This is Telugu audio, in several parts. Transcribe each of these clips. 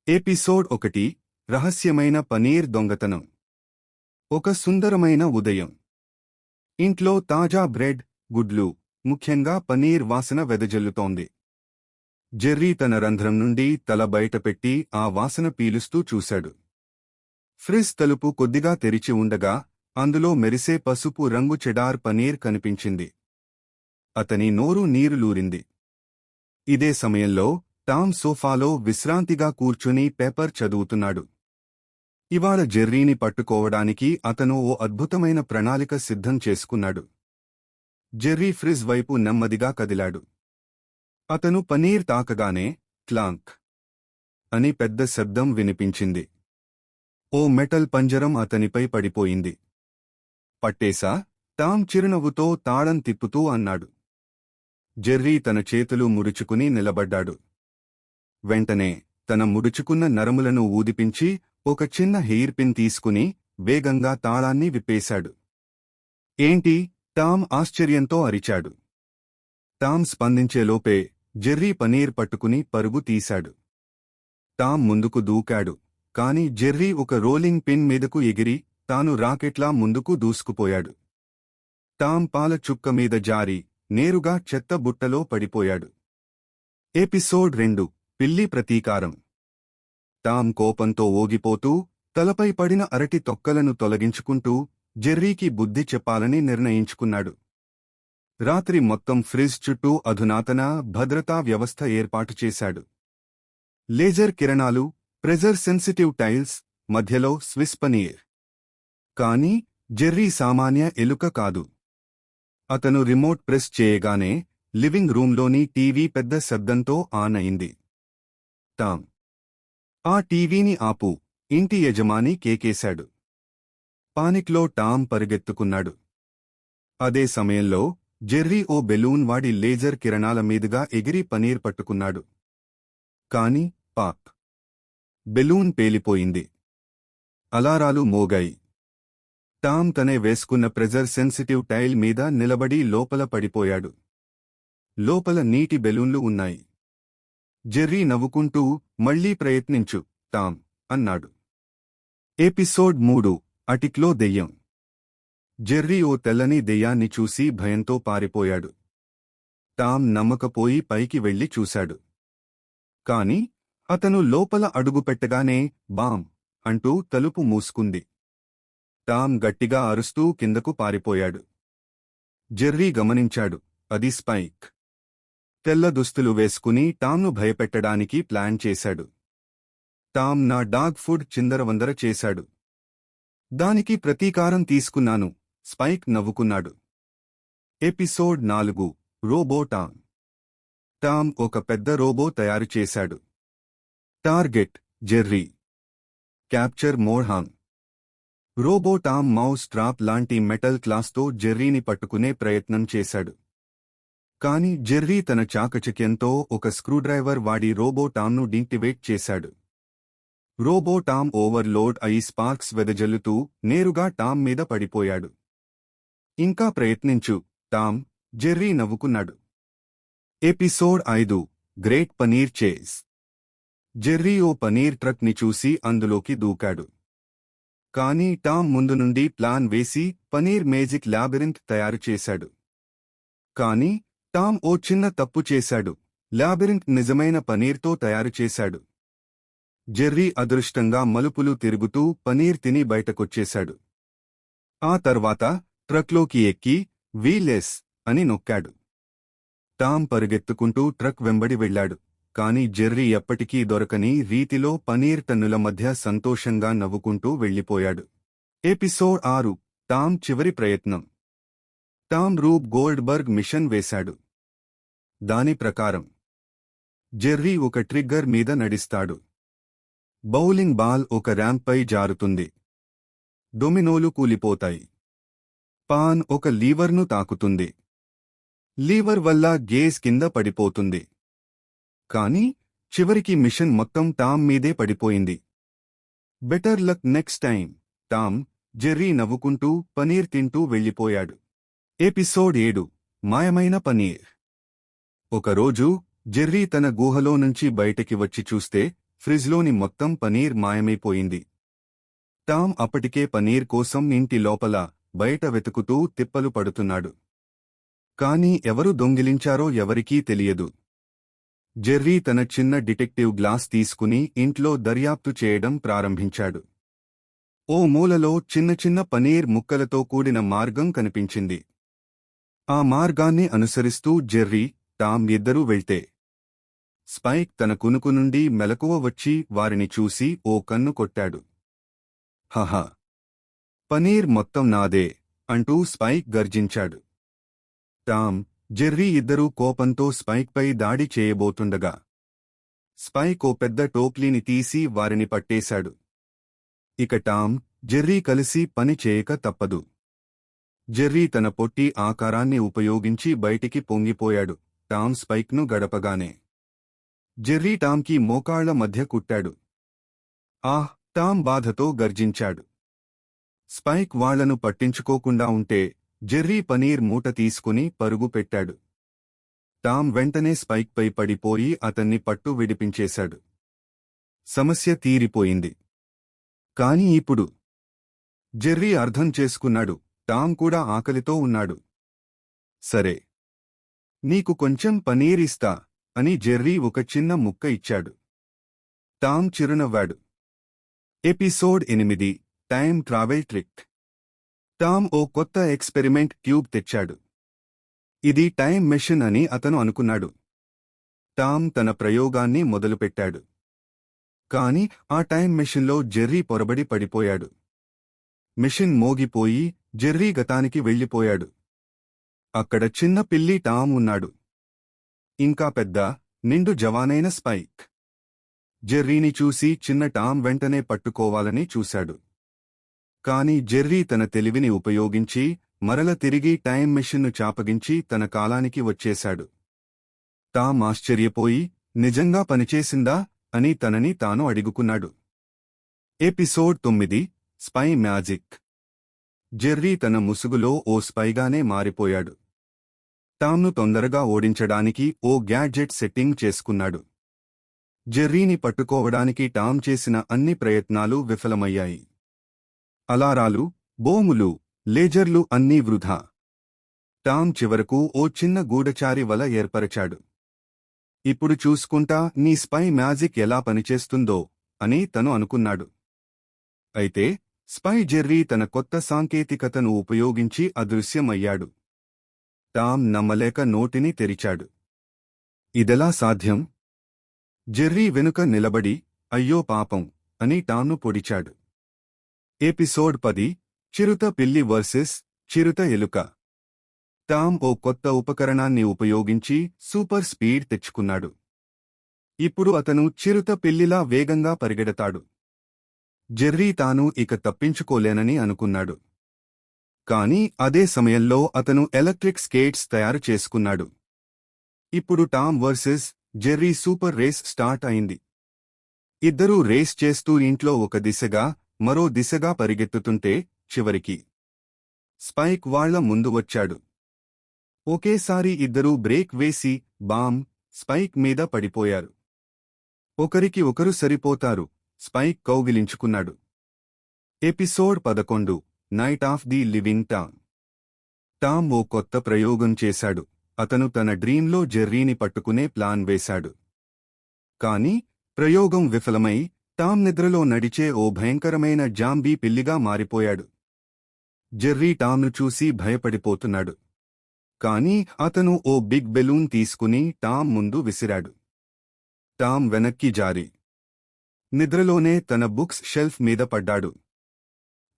ఎపిసోడ్ 1 రహస్యమైన పనీర్ దొంగతనం. ఒక సుందరమైన ఉదయం. ఇంట్లో తాజా బ్రెడ్, గుడ్లు, ముఖ్యంగా పనీర్ వాసన వెదజల్లుతోంది. జెర్రీ తన రంధ్రం నుండి తల బయటపెట్టి ఆ వాసన పీలుస్తూ చూశాడు. ఫ్రిజ్ తలుపు కొద్దిగా తెరిచి ఉండగా అందులో మెరిసే పసుపు రంగు చెడార్ పనీర్ కనిపించింది. అతని నోరు నీరులూరింది. ఇదే సమయంలో టామ్ సోఫాలో విశ్రాంతిగా కూర్చుని పేపర్ చదువుతున్నాడు. ఇవాళ జెర్రీని పట్టుకోవడానికి అతను ఓ అద్భుతమైన ప్రణాళిక సిద్ధం చేసుకున్నాడు. జెర్రీ ఫ్రిజ్ వైపు నెమ్మదిగా కదిలాడు. అతను పనీర్ తాకగానే క్లాంక్ అని పెద్ద శబ్దం వినిపించింది. ఓ మెటల్ పంజరం అతనిపై పడిపోయింది. పట్టేశా? టామ్ చిరునవ్వుతో తాళం తిప్పుతూ అన్నాడు. జెర్రీ తన చేతులు ముడుచుకుని నిలబడ్డాడు. వెంటనే తన ముడుచుకున్న నరములను ఊదిపించి ఒక చిన్న హెయిర్ పిన్ తీసుకుని వేగంగా తాళాన్ని విప్పేశాడు. ఏంటి? టామ్ ఆశ్చర్యంతో అరిచాడు. టామ్ స్పందించేలోపే జెర్రీ పనీర్ పట్టుకుని పరుగు తీశాడు. టామ్ ముందుకు దూకాడు, కాని జెర్రీ ఒక రోలింగ్ పిన్ మీదకు ఎగిరి తాను రాకెట్లా ముందుకు దూసుకుపోయాడు. టామ్ పాల చుక్క మీద జారి నేరుగా చెత్త బుట్టలో పడిపోయాడు. ఎపిసోడ్ 2 పిల్లి ప్రతీకారం. టామ్ కోపంతో ఊగిపోతూ తలపై పడిన అరటి తొక్కలను తొలగించుకుంటూ జెర్రీకి బుద్ధి చెప్పాలని నిర్ణయించుకున్నాడు. రాత్రి మొత్తం ఫ్రిజ్ చుట్టూ అధునాతన భద్రతా వ్యవస్థ ఏర్పాటు చేశాడు. లేజర్ కిరణాలు, ప్రెజర్ సెన్సిటివ్ టైల్స్, మధ్యలో స్విస్ పనీర్. కాని జెర్రీ సామాన్య ఎలుక కాదు. అతను రిమోట్ ప్రెస్ చేయగానే లివింగ్ రూంలోని టీవీ పెద్ద శబ్దంతో ఆన్ అయింది. టామ్, ఆ టీవీని ఆపు! ఇంటి యజమాని కేకేశాడు. పానిక్లో టామ్ పరిగెత్తుకున్నాడు. అదే సమయంలో జెర్రీ ఓ బెలూన్ వాడి లేజర్ కిరణాల మీదుగా ఎగిరి పనీర్ పట్టుకున్నాడు. కాని పాప్! బెలూన్ పేలిపోయింది. అలారాలు మోగాయి. టామ్ తనే వేసుకున్న ప్రెజర్ సెన్సిటివ్ టైల్ మీద నిలబడి లోపల పడిపోయాడు. లోపల నీటి బెలూన్లు ఉన్నాయి. జెర్రీ నవ్వుకుంటూ మళ్లీ ప్రయత్నించు టామ్ అన్నాడు. ఎపిసోడ్ 3 అటిక్లో దెయ్యం. జెర్రీ ఓ తెల్లని దెయ్యాన్ని చూసి భయంతో పారిపోయాడు. టామ్ నమ్మకపోయి పైకి వెళ్లి చూశాడు. కాని అతను లోపల అడుగుపెట్టగానే బామ్ అంటూ తలుపు మూసుకుంది. టామ్ గట్టిగా అరుస్తూ కిందకు పారిపోయాడు. జెర్రీ గమనించాడు, అది స్పైక్. తెల్ల దుస్తులు వేసుకుని టామ్ను భయపెట్టడానికి ప్లాన్ చేశాడు. టామ్ నా డాగ్ ఫుడ్ చిందరవందర చేశాడు. దానికి ప్రతీకారం తీసుకున్నాను, స్పైక్ నవ్వుకున్నాడు. Episode 4 robo Tom. టామ్ ఒక పెద్ద రోబో తయారు చేశాడు. Target Jerry. క్యాప్చర్ మోర్హాన్. రోబో టామ్ మౌస్ ట్రాప్ లాంటి మెటల్ క్లాస్తో జెర్రీని పట్టుకునే ప్రయత్నం చేశాడు. కాని జెర్రీ తన చాకచక్యంతో ఒక స్క్రూడ్రైవర్ వాడి రోబో టామ్ను డిక్టివేట్ చేశాడు. రోబో టామ్ ఓవర్లోడ్ అయి స్పార్క్స్ వెదజల్లుతూ నేరుగా టామ్ మీద పడిపోయాడు. ఇంకా ప్రయత్నించు టామ్, జెర్రీ నవ్వుకున్నాడు. Episode 5 great paneer chase. Jerry ఓ పనీర్ ట్రక్ ని చూసి అందులోకి దూకాడు. కాని టామ్ ముందు నుండి ప్లాన్ వేసి పనీర్ మేజిక్ ల్యాబిరింత్ తయారు చేశాడు. కాని టామ్ ఓ చిన్న తప్పు చేశాడు. ల్యాబిరింత్ నిజమైన పనీర్తో తయారు చేశాడు. జెర్రీ అదృష్టంగా మలుపులు తిరుగుతూ పనీర్ తిని బయటకొచ్చేశాడు. ఆ తర్వాత ట్రక్లోకి ఎక్కి వీలెస్ అని నొక్కాడు. టామ్ పరుగెత్తుకుంటూ ట్రక్ వెంబడి వెళ్లాడు. కాని జెర్రీ ఎప్పటికీ దొరకని రీతిలో పనీర్ టన్నుల మధ్య సంతోషంగా నవ్వుకుంటూ వెళ్లిపోయాడు. ఎపిసోడ్ 6 టామ్ చివరి ప్రయత్నం. టామ్ రూబ్ గోల్డ్బర్గ్ మిషన్ వేశాడు. దాని ప్రకారం జెర్రీ ఒక ట్రిగ్గర్ మీద నడిస్తాడు. బౌలింగ్ బాల్ ఒక ర్యాంప్పై జారుతుంది. డొమినోలు కూలిపోతాయి. పాన్ ఒక లీవర్ను తాకుతుంది. లీవర్ వల్ల గేజ్ కింద పడిపోతుంది. కాని చివరికి మిషన్ మొత్తం టామ్ మీదే పడిపోయింది. Better luck next time Tom, Jerry నవ్వుకుంటూ పనీర్ తింటూ వెళ్లిపోయాడు. ఎపిసోడ్ 7 మాయమైన పనీర్. ఒకరోజు జెర్రీ తన గుహలో నుంచి బయటికి వచ్చి చూస్తే ఫ్రిజ్లోని మొత్తం పనీర్ మాయమైపోయింది. టామ్ అప్పటికే పనీర్ కోసం ఇంటి లోపల బయట వెతుకుతూ తిప్పలు పడుతున్నాడు. కాని ఎవరు దొంగిలించారో ఎవరికీ తెలియదు. జెర్రీ తన చిన్న డిటెక్టివ్ గ్లాస్ తీసుకుని ఇంట్లో దర్యాప్తు చేయడం ప్రారంభించాడు. ఓ మూలలో చిన్న చిన్న పనీర్ ముక్కలతో కూడిన మార్గం కనిపించింది. ఆ మార్గాన్ని అనుసరిస్తూ జెర్రీ, టామ్ ఇద్దరూ వెళ్తే స్పైక్ తన కునుకు నుండి మెలకువ వచ్చి వారిని చూసి ఓ కన్ను కొట్టాడు. హహ, పనీర్ మొత్తం నాదే అంటూ స్పైక్ గర్జించాడు. టామ్, జెర్రీ ఇద్దరూ కోపంతో స్పైక్పై దాడి చేయబోతుండగా స్పైక్ ఓ పెద్ద టోప్లీని తీసి వారిని పట్టేశాడు. ఇక టామ్, జెర్రీ కలిసి పని చేయక తప్పదు. జెర్రీ తన పొట్టి ఆకారాన్ని ఉపయోగించి బయటికి పొంగిపోయాడు. టామ్ స్పైక్ను గడపగానే జెర్రీ టామ్కి మోకాళ్ల మధ్య కుట్టాడు. ఆహ్! టామ్ బాధతో గర్జించాడు. స్పైక్ వాళ్లను పట్టించుకోకుండా ఉంటే జెర్రీ పనీర్ మూట తీసుకుని పరుగు పెట్టాడు. టామ్ వెంటనే స్పైక్పై పడిపోయి అతన్ని పట్టు విడిపించేశాడు. సమస్య తీరిపోయింది. కాని ఇప్పుడు జెర్రీ అర్థం చేసుకున్నాడు, టామ్ కూడా ఆకలితో ఉన్నాడు. సరే, నీకు కొంచెం పనీర్ ఇస్తా అని జెర్రీ ఒక చిన్న ముక్క ఇచ్చాడు. టామ్ చిరునవ్వాడు. Episode 8 time travel trick. Tom ఓ కొత్త ఎక్స్పెరిమెంట్ ట్యూబ్ తెచ్చాడు. ఇది టైమ్ మెషిన్ అని అతను అనుకున్నాడు. టామ్ తన ప్రయోగాన్ని మొదలుపెట్టాడు. కాని ఆ టైమ్ మెషిన్లో జెర్రీ పొరబడి పడిపోయాడు. మెషిన్ మోగిపోయి జెర్రీ గతానికి వెళ్ళిపోయాడు. అక్కడ చిన్న పిల్లి టామ్ ఉన్నాడు. ఇంకా పెద్ద, నిండు జవానైన స్పైక్. జెర్రీని చూసి చిన్న టామ్ వెంటనే పట్టుకోవాలని చూశాడు. కాని జెర్రీ తన తెలివిని ఉపయోగించి మరల తిరిగి టైమ్ మెషిన్ను చాపగించి తన కాలానికి వచ్చేశాడు. టామ్ ఆశ్చర్యపోయి, నిజంగా పనిచేసిందా అని తనని తాను అడుగుకున్నాడు. Episode 9 spy magic. జెర్రీ తన ముసుగులో ఓ స్పైగానే మారిపోయాడు. టామ్ను తొందరగా ఓడించడానికి ఓ గ్యాడ్జెట్ సెట్టింగ్ చేసుకున్నాడు. జెర్రీని పట్టుకోవడానికి టామ్ చేసిన అన్ని ప్రయత్నాలు విఫలమయ్యాయి. అలారాలు, బోములు, లేజర్లు అన్నీ వృధా. టామ్ చివరకు ఓ చిన్న గూఢచారి వల ఏర్పరచాడు. ఇప్పుడు చూసుకుంటా నీ స్పై మ్యాజిక్ ఎలా పనిచేస్తుందో అని తను అనుకున్నాడు. అయితే స్పై జెర్రీ తన కొత్త సాంకేతికతను ఉపయోగించి అదృశ్యమయ్యాడు. టామ్ నమ్మలేక నోటిని తెరిచాడు. ఇదెలా సాధ్యం? జెర్రీ వెనుక నిలబడి, అయ్యో పాపం అని టామ్ను పొడిచాడు. ఎపిసోడ్ 10 చిరుత పిల్లి వర్సెస్ చిరుత ఎలుక. టామ్ ఓ కొత్త ఉపకరణాన్ని ఉపయోగించి సూపర్ స్పీడ్ తెచ్చుకున్నాడు. ఇప్పుడు అతను చిరుత పిల్లిలా వేగంగా పరిగెడతాడు. జెర్రీ తాను ఇక తప్పించుకోలేనని అనుకున్నాడు. కాని అదే సమయంలో అతను ఎలక్ట్రిక్ స్కేట్స్ తయారు చేసుకున్నాడు. ఇప్పుడు Tom versus Jerry super race start అయింది. ఇద్దరూ రేస్ చేస్తూ ఇంట్లో ఒక దిశగా మరో దిశగా పరిగెత్తుతుంటే చివరికి స్పైక్ వాళ్ల ముందు వచ్చాడు. ఒకేసారి ఇద్దరూ బ్రేక్ వేసి బామ్ స్పైక్ మీద పడిపోయారు. ఒకరికి ఒకరు సరిపోతారు. స్పైక్ కౌగిలించుకున్నాడు. Episode 11 night of the living Tom. Tom ఓ కొత్త ప్రయోగం చేశాడు. అతను తన డ్రీంలో జెర్రీని పట్టుకునే ప్లాన్ వేశాడు. కాని ప్రయోగం విఫలమై టామ్ నిద్రలో నడిచే ఓ భయంకరమైన జాంబీ పిల్లిగా మారిపోయాడు. జెర్రీ టామ్ను చూసి భయపడిపోతున్నాడు. కాని అతను ఓ బిగ్ బెలూన్ తీసుకుని టామ్ ముందు విసిరాడు. టామ్ వెనక్కి జారి నిద్రలోనే తన బుక్స్ షెల్ఫ్ మీద పడ్డాడు.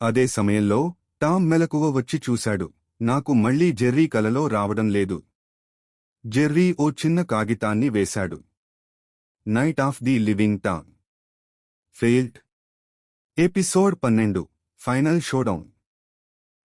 అదే సమయంలో టామ్ మెలకువ వచ్చి చూశాడు. నాకు మళ్లీ జెర్రీ కలలో రావడం లేదు. జెర్రీ ఓ చిన్న కాగితాన్ని వేశాడు. Night of the living Tom failed. Episode 12 final showdown.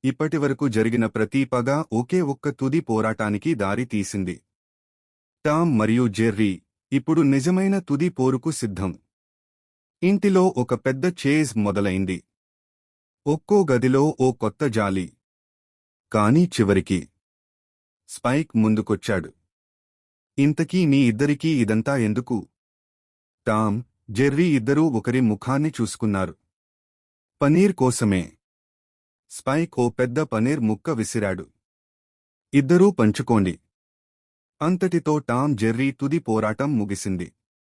ఇప్పటివరకు జరిగిన ప్రతి పగ ఒకే ఒక్క తుది పోరాటానికి దారి తీసింది. టామ్ మరియు జెర్రీ ఇప్పుడు నిజమైన తుది పోరుకు సిద్ధం. ఇంటిలో ఒక పెద్ద చేజ్ మొదలైంది. ఒక్కో గదిలో ఓ కొత్త జాలి. కాని చివరికి స్పైక్ ముందుకొచ్చాడు. ఇంతకీ మీ ఇద్దరికీ ఇదంతా ఎందుకు? టామ్, జెర్రీ ఇద్దరూ ఒకరి ముఖాన్ని చూసుకున్నారు. పనీర్ కోసమే. స్పైక్ ఓ పెద్ద పనీర్ ముక్క విసిరాడు. ఇద్దరూ పంచుకోండి. అంతటితో టామ్ జెర్రీ తుది పోరాటం ముగిసింది.